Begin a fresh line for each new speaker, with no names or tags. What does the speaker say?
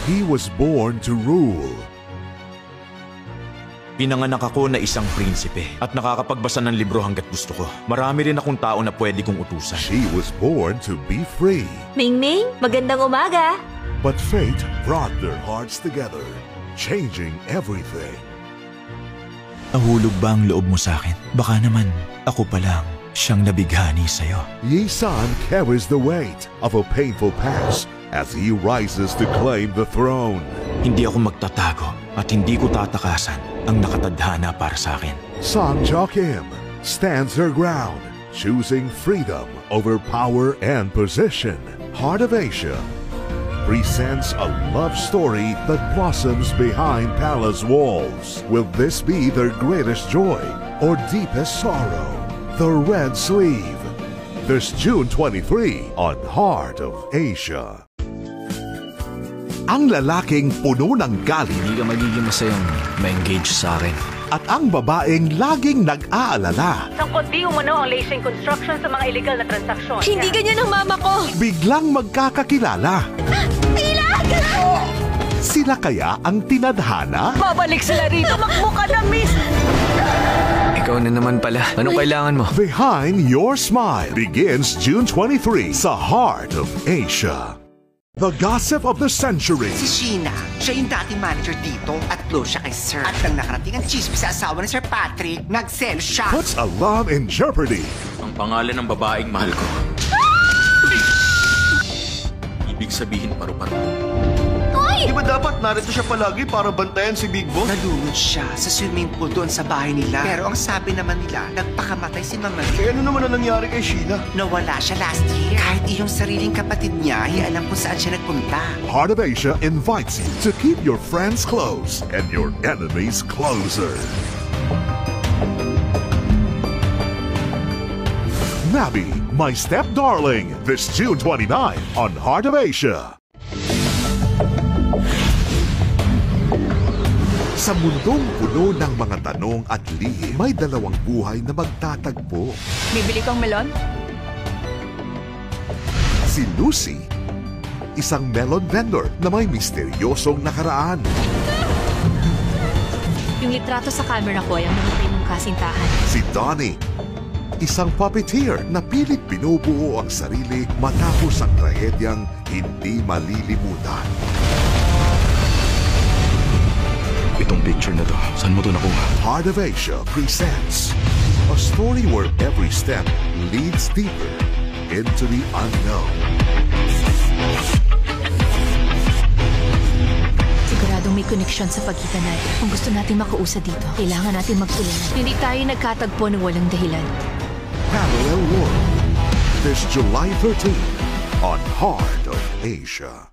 He was born to rule.
Pinanganak ako na isang prinsipe at nakakapagbasa ng libro hanggat gusto ko. Marami rin akong tao na pwede kong utusan.
She was born to be free.
Mingming, magandang umaga.
But fate brought their hearts together, changing everything.
Nahulog ba ang loob mo sa akin? Baka naman ako pa lang siyang nabighani sa'yo.
Yi San carries the weight of a painful past as he rises to claim the throne.
Hindi ako magtatago at hindi ko tatakasan ang nakatadhana para sa akin.
Song Joachim stands her ground, choosing freedom over power and position. Heart of Asia presents a love story that blossoms behind palace walls. Will this be their greatest joy or deepest sorrow? The Red Sleeve. This June 23 on Heart of Asia. Ang lalaking puno ng galit.
Hindi ka magiging masayang ma-engage sa akin.
At ang babaeng laging nag-aalala.
Sangkot di umano ang Lacing Construction sa mga illegal na transaksyon.
Hindi ganyan ang mama ko.
Biglang magkakakilala.
Ilag!
Sila kaya ang tinadhana?
Babalik sila rito. Tumakbo ka na, miss!
Ikaw na naman pala. Anong kailangan mo?
Behind Your Smile begins June 23 sa Heart of Asia. The gossip of the century.
Si Sheena, siya yung dating manager dito at close siya kay Sir. At nang nakarating ang chismis sa asawa ni Sir Patrick, nag-sell siya.
Puts a love in jeopardy.
Ang pangalan ng babaeng mahal ko. Ibig sabihin paru-paro.
Di ba dapat narito siya palagi para bantayan si Big Boss?
Nalunod siya sa swimming pool doon sa bahay nila. Pero ang sabi naman nila, nagpakamatay si Mama Lee.
Eh ano naman ang nangyari kay Sheena?
Nawala siya last year. Kahit iyong sariling kapatid niya, ay alam kung saan siya nagpunta.
Heart of Asia invites you to keep your friends close and your enemies closer. Nabi, My Step Darling, this June 29 on Heart of Asia. Sa mundong puno ng mga tanong at lihim, may dalawang buhay na magtatagpo.
Bibili kong melon?
Si Lucy, isang melon vendor na may misteryosong nakaraan.
Yung litrato sa camera ko ay ang namatay mong kasintahan.
Si Donnie, isang puppeteer na pilit binubuo ang sarili matapos ang trahedyang hindi malilimutan.
Itong picture na to, saan mo to nakuha?
Heart of Asia presents a story where every step leads deeper into the unknown.
Siguradong may koneksyon sa pagitan natin. Kung gusto natin makausad dito, kailangan natin magtulungan. Hindi tayo nagkatagpo ng walang dahilan.
Parallel World, this July 13 on Heart of Asia.